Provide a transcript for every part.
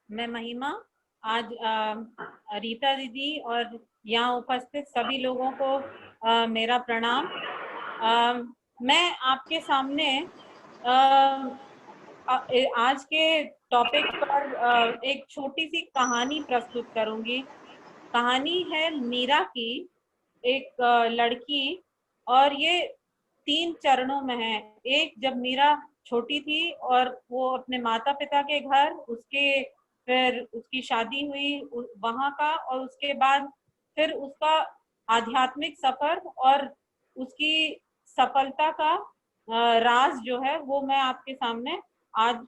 मैं महिमा। आज रीता दीदी और यहाँ उपस्थित सभी लोगों को मेरा प्रणाम। मैं आपके सामने आज के टॉपिक पर एक छोटी सी कहानी प्रस्तुत करूंगी। कहानी है मीरा की, एक लड़की। और ये 3 चरणों में है। एक, जब मीरा छोटी थी और वो अपने माता पिता के घर, उसके फिर उसकी शादी हुई वहां का, और उसके बाद फिर उसका आध्यात्मिक सफर और उसकी सफलता का राज जो है वो मैं आपके सामने आज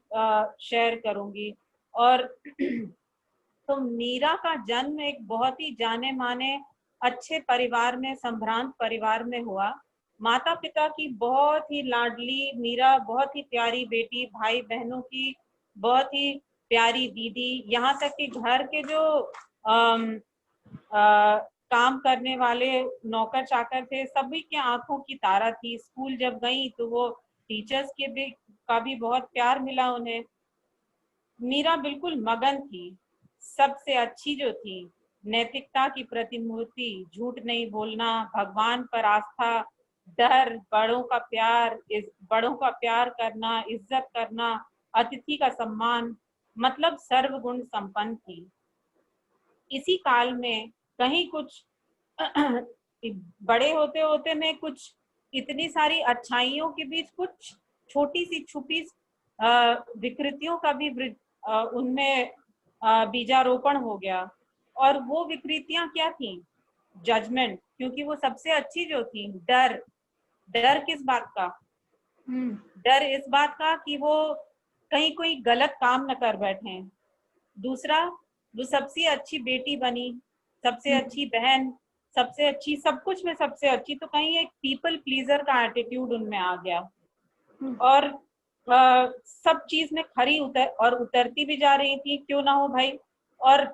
शेयर करूंगी। और तो मीरा का जन्म एक बहुत ही जाने माने अच्छे परिवार में, संभ्रांत परिवार में हुआ। माता पिता की बहुत ही लाडली मीरा, बहुत ही प्यारी बेटी, भाई बहनों की बहुत ही प्यारी दीदी, यहाँ तक कि घर के जो अम, काम करने वाले नौकर चाकर थे, सभी के आंखों की तारा थी। स्कूल जब गई तो वो टीचर्स के भी का भी बहुत प्यार मिला उन्हें। मीरा बिल्कुल मगन थी, सबसे अच्छी जो थी, नैतिकता की प्रतिमूर्ति, झूठ नहीं बोलना, भगवान पर आस्था, डर, बड़ों का प्यार करना, इज्जत करना, अतिथि का सम्मान, मतलब सर्वगुण संपन्न थी। इसी काल में कहीं कुछ बड़े होते होते में कुछ इतनी सारी अच्छाइयों के बीच कुछ छोटी सी छुपी विकृतियों का भी उनमें बीजारोपण हो गया। और वो विकृतियां क्या थी? जजमेंट, क्योंकि वो सबसे अच्छी जो थी। डर, डर किस बात का? डर इस बात का कि वो कहीं कोई गलत काम न कर बैठे। दूसरा, वो सबसे अच्छी बेटी बनी, सबसे अच्छी बहन, सबसे अच्छी, सब कुछ में सबसे अच्छी, तो कहीं एक पीपल प्लीजर का एटीट्यूड उनमें आ गया। और सब चीज में खरी उतरती भी जा रही थी, क्यों ना हो भाई। और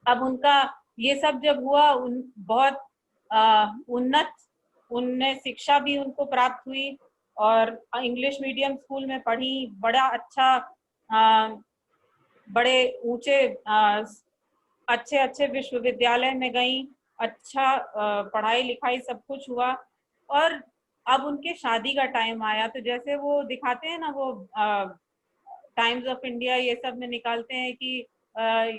अब उनका ये सब जब हुआ, बहुत उन्नत उनने शिक्षा भी उनको प्राप्त हुई और इंग्लिश मीडियम स्कूल में पढ़ी, बड़ा अच्छा बड़े ऊंचे अच्छे अच्छे विश्वविद्यालय में गई, अच्छा पढ़ाई लिखाई सब कुछ हुआ। और अब उनके शादी का टाइम आया, तो जैसे वो दिखाते हैं ना, वो टाइम्स ऑफ इंडिया ये सब में निकालते हैं कि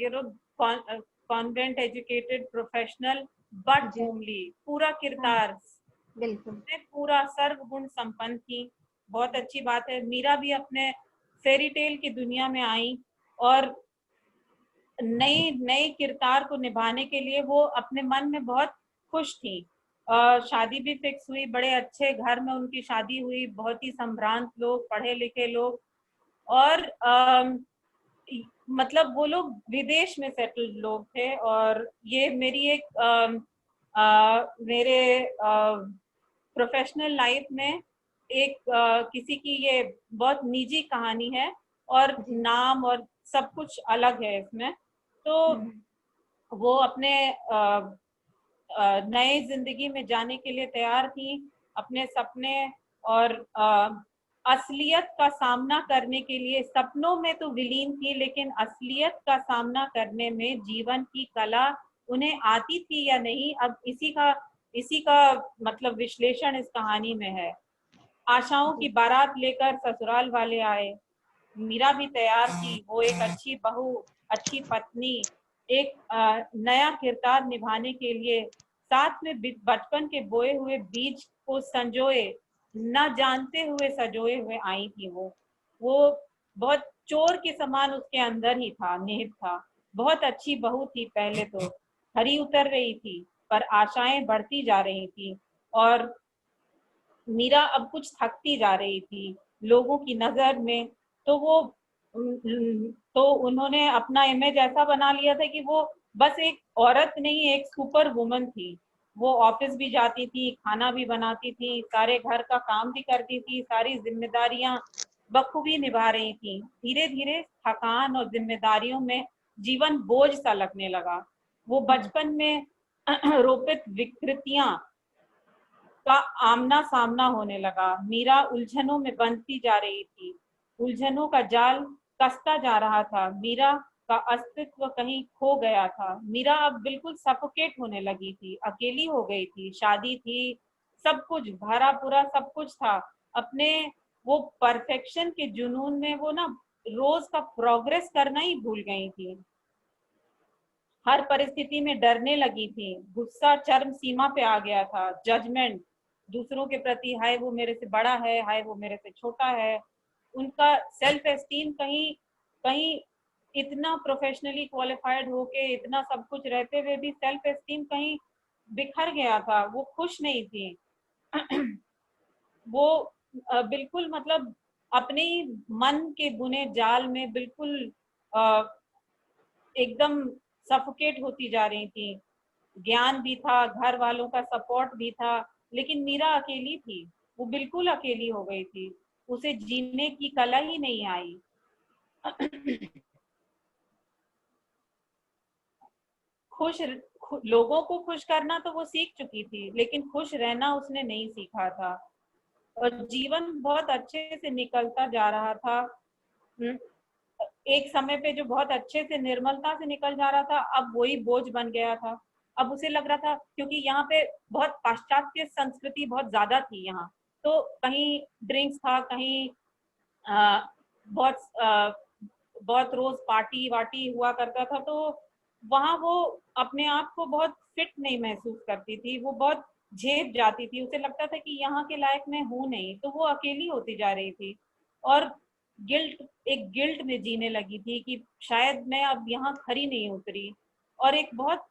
you know convent educated professional but homely, पूरा किरदार बिल्कुल में पूरा सर्वगुण संपन्न थी। बहुत अच्छी बात है। मीरा भी अपने फेरी टेल की दुनिया में आई और नई नई किरदार को निभाने के लिए वो अपने मन में बहुत खुश थी। शादी भी फिक्स हुई, बड़े अच्छे घर में उनकी शादी हुई, बहुत ही संभ्रांत लोग, पढ़े लिखे लोग। और मतलब वो लोग विदेश में सेटल्ड लोग थे। और ये मेरी एक मेरे प्रोफेशनल लाइफ में एक किसी की ये बहुत निजी कहानी है, और नाम और सब कुछ अलग है इसमें। तो वो अपने नए जिंदगी में जाने के लिए तैयार थी। अपने सपने और असलियत का सामना करने के लिए, सपनों में तो विलीन थी, लेकिन असलियत का सामना करने में जीवन की कला उन्हें आती थी या नहीं, अब इसी का मतलब विश्लेषण इस कहानी में है। आशाओं की बारात लेकर ससुराल वाले आए। मीरा भी तैयार थी, वो एक अच्छी बहू, अच्छी पत्नी, एक नया किरदार निभाने के लिए। साथ में बचपन के बोए हुए बीज को संजोए, न जानते हुए सजोए हुए आई थी वो बहुत चोर के समान उसके अंदर ही था, निहित था। बहुत अच्छी बहू थी, पहले तो खरी उतर रही थी, पर आशाएं बढ़ती जा रही थी। और मीरा अब कुछ थकती जा रही थी लोगों की नजर में। तो वो तो उन्होंने अपना इमेज ऐसा बना लिया था कि वो बस एक औरत नहीं, एक सुपर वुमन थी। वो ऑफिस भी जाती थी, खाना भी बनाती थी, सारे घर का काम भी करती थी, सारी जिम्मेदारियां बखूबी निभा रही थी। धीरे धीरे थकान और जिम्मेदारियों में जीवन बोझ सा लगने लगा। वो बचपन में रोपित विकृतियां का आमना सामना होने लगा। मीरा उलझनों में बंधती जा रही थी, उलझनों का जाल कसता जा रहा था। मीरा का अस्तित्व कहीं खो गया था। मीरा अब बिल्कुल सफोकेट होने लगी थी, अकेली हो गई थी। शादी थी, सब कुछ भरा पूरा सब कुछ था। अपने वो परफेक्शन के जुनून में वो ना रोज का प्रोग्रेस करना ही भूल गई थी। हर परिस्थिति में डरने लगी थी। गुस्सा चरम सीमा पे आ गया था। जजमेंट दूसरों के प्रति, हाय वो मेरे से बड़ा है, हाय वो मेरे से छोटा है। उनका सेल्फ एस्टीम कहीं कहीं इतना प्रोफेशनली क्वालिफाइड होके इतना सब कुछ रहते हुए भी सेल्फ एस्टीम कहीं बिखर गया था। वो खुश नहीं थी। वो बिल्कुल मतलब अपने ही मन के बुने जाल में बिल्कुल अ, एकदम सफोकेट होती जा रही थी। ज्ञान भी था, घर वालों का सपोर्ट भी था, लेकिन मीरा अकेली थी। वो बिल्कुल अकेली हो गई थी। उसे जीने की कला ही नहीं आई। खुश लोगों को खुश करना तो वो सीख चुकी थी, लेकिन खुश रहना उसने नहीं सीखा था। और जीवन बहुत अच्छे से निकलता जा रहा था। हम्म, एक समय पे जो बहुत अच्छे से निर्मलता से निकल जा रहा था, अब वही बोझ बन गया था। अब उसे लग रहा था, क्योंकि यहाँ पे बहुत पाश्चात्य संस्कृति बहुत ज्यादा थी यहाँ, तो कहीं ड्रिंक्स था, कहीं अ, बहुत बहुत रोज पार्टी वार्टी हुआ करता था। तो वहां वो अपने आप को बहुत फिट नहीं महसूस करती थी। वो बहुत झेप जाती थी। उसे लगता था कि यहाँ के लायक मैं हूं नहीं, तो वो अकेली होती जा रही थी। और एक गिल्ट में जीने लगी थी कि शायद मैं अब यहाँ खरी नहीं उतरी। और एक बहुत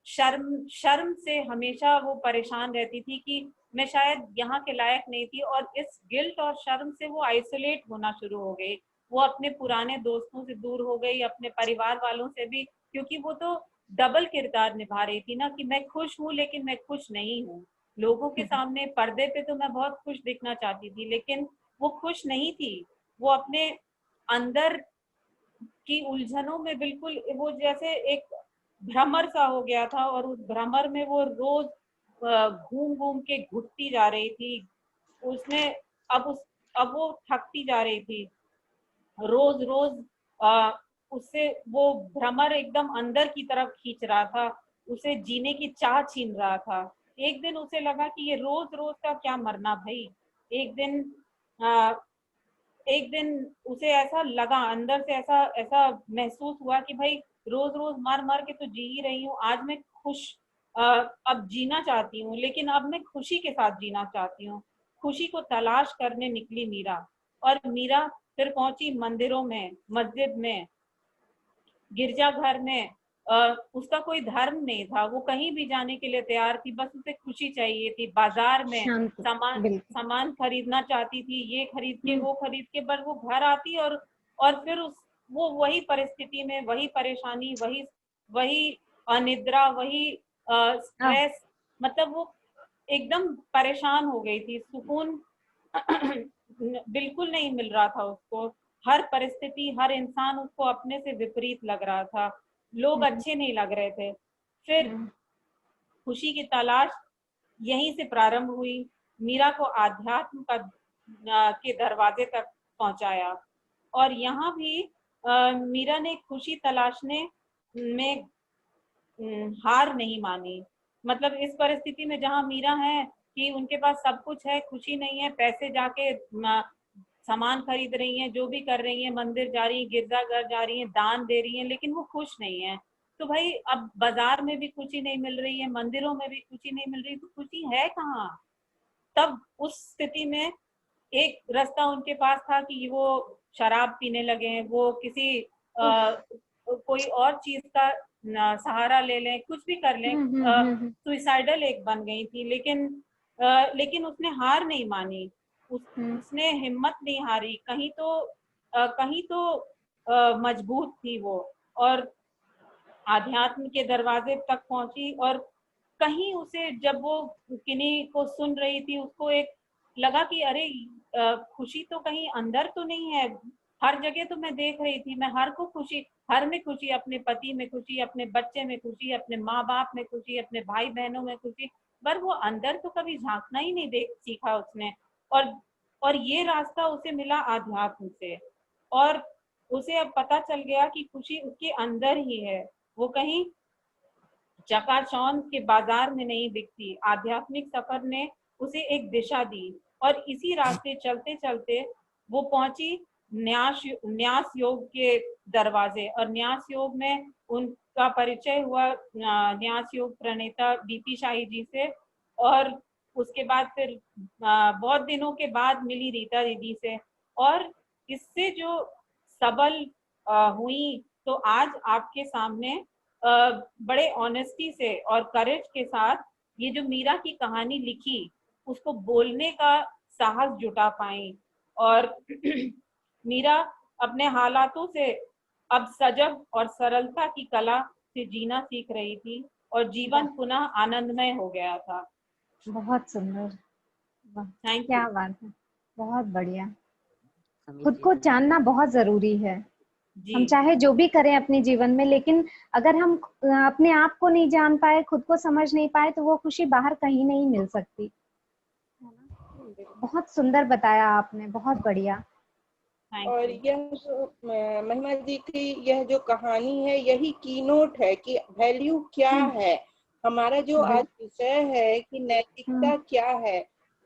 शर्म शर्म से हमेशा वो परेशान रहती थी कि मैं शायद यहाँ के लायक नहीं थी। और इस गिल्ट और शर्म से वो आइसोलेट होना शुरू हो गई। वो अपने पुराने दोस्तों से दूर हो गई, अपने परिवार वालों से भी, क्योंकि वो तो डबल किरदार निभा रही थी ना, कि मैं खुश हूँ लेकिन मैं खुश नहीं हूँ। लोगों के सामने पर्दे पे तो मैं बहुत खुश दिखना चाहती थी, लेकिन वो खुश नहीं थी। वो अपने अंदर की उलझनों में बिल्कुल वो जैसे एक भ्रमर सा हो गया था, और उस भ्रमर में वो रोज घूम घूम के घुटती जा रही थी। उसने अब उस अब वो थकती जा रही थी। रोज रोज उससे वो भ्रमर एकदम अंदर की तरफ खींच रहा था। उसे जीने की चाह छीन रहा था। एक दिन उसे लगा कि ये रोज रोज का क्या मरना भाई। एक दिन आ, एक दिन उसे ऐसा लगा, अंदर से ऐसा ऐसा महसूस हुआ कि भाई रोज रोज मर मर के तो जी ही रही हूँ। आज मैं खुश अब जीना चाहती हूँ, लेकिन अब मैं खुशी के साथ जीना चाहती हूँ। खुशी को तलाश करने निकली मीरा। और मीरा फिर पहुंची मंदिरों में, मस्जिद में, गिरजाघर में। उसका कोई धर्म नहीं था। वो कहीं भी जाने के लिए तैयार थी, बस उसे खुशी चाहिए थी। बाजार में शांति। सामान बिल्कुल। सामान खरीदना चाहती थी, ये खरीद के हम्म। वो खरीद के, बस वो घर आती और फिर उस वो वही परिस्थिति में, वही परेशानी, वही वही अनिद्रा, वही हाँ। स्ट्रेस। मतलब वो एकदम परेशान हो गई थी। सुकून बिल्कुल नहीं मिल रहा था उसको। हर परिस्थिति, हर इंसान उसको अपने से विपरीत लग रहा था। लोग हम्म। अच्छे नहीं लग रहे थे। फिर हम्म। खुशी की तलाश यहीं से प्रारंभ हुई। मीरा को आध्यात्म का के दरवाजे तक पहुंचाया। और यहाँ भी मीरा ने खुशी तलाशने में हार नहीं मानी। मतलब इस परिस्थिति में जहाँ मीरा है कि उनके पास सब कुछ है, खुशी नहीं है, पैसे जाके सामान खरीद रही हैं, जो भी कर रही हैं, मंदिर जा रही हैं, गिरजाघर जा रही हैं, दान दे रही हैं, लेकिन वो खुश नहीं है। तो भाई अब बाजार में भी खुशी नहीं मिल रही है, मंदिरों में भी खुशी नहीं मिल रही, तो खुशी है कहाँ? तब उस स्थिति में एक रास्ता उनके पास था कि वो शराब पीने लगे हैं, वो किसी उफ। कोई और चीज का सहारा ले लें, कुछ भी कर लें। सुइसाइडल एक बन गई थी, लेकिन उसने हार नहीं मानी। हम्म। उसने हिम्मत नहीं हारी। कहीं तो मजबूत थी वो। और आध्यात्म के दरवाजे तक पहुंची। और कहीं उसे, जब वो किन्हीं को सुन रही थी, उसको एक लगा कि अरे खुशी तो कहीं अंदर तो नहीं है। हर जगह तो मैं देख रही थी, मैं हर को खुशी, हर में खुशी, अपने पति में खुशी, अपने बच्चे में खुशी, अपने माँ बाप में खुशी, अपने भाई बहनों में खुशी, पर वो अंदर तो कभी झांकना ही नहीं देख सीखा उसने। और और ये रास्ता उसे मिला आध्यात्म से। और उसे अब पता चल गया कि खुशी उसके अंदर ही है, वो कहीं चकाचौंध के बाजार में नहीं दिखती। आध्यात्मिक सफर ने उसे एक दिशा दी और इसी रास्ते चलते चलते वो पहुंची न्यास योग के दरवाजे। और न्यास योग में उनका परिचय हुआ न्यास योग प्रणेता बीपी शाही जी से। और उसके बाद फिर बहुत दिनों के बाद मिली रीता दीदी से, और इससे जो सबल हुई, तो आज आपके सामने बड़े ऑनेस्टी से और करेज के साथ ये जो मीरा की कहानी लिखी उसको बोलने का साहस जुटा पाई। और मीरा अपने हालातों से अब सजग और सरलता की कला से जीना सीख रही थी और जीवन पुनः आनंदमय हो गया था। बहुत सुंदर। वाह, थैंक क्या यू। बात है, बहुत बढ़िया। समीर खुद जी को जानना बहुत जरूरी है। जी हम चाहे जो भी करें अपने जीवन में, लेकिन अगर हम अपने आप को नहीं जान पाए, खुद को समझ नहीं पाए, तो वो खुशी बाहर कहीं नहीं मिल सकती, है ना। बहुत सुंदर बताया आपने, बहुत बढ़िया। थैंक और यू। यह जो महिमा जी की यह जो कहानी है, यही कीनोट है कि वैल्यू क्या है। हमारा जो आज विषय है कि नैतिकता क्या है,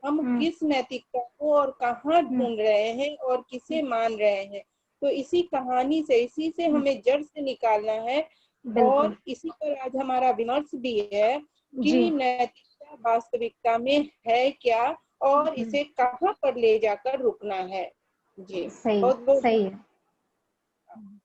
हम किस नैतिकता को और कहाँ ढूंढ रहे हैं और किसे मान रहे हैं। तो इसी कहानी से, इसी से हमें जड़ से निकालना है। बिल्कुल और इसी पर आज हमारा विमर्श भी है जी। कि नैतिकता वास्तविकता में है क्या और इसे कहाँ पर ले जाकर रुकना है। जी, सही, बहुत बहुत सही है।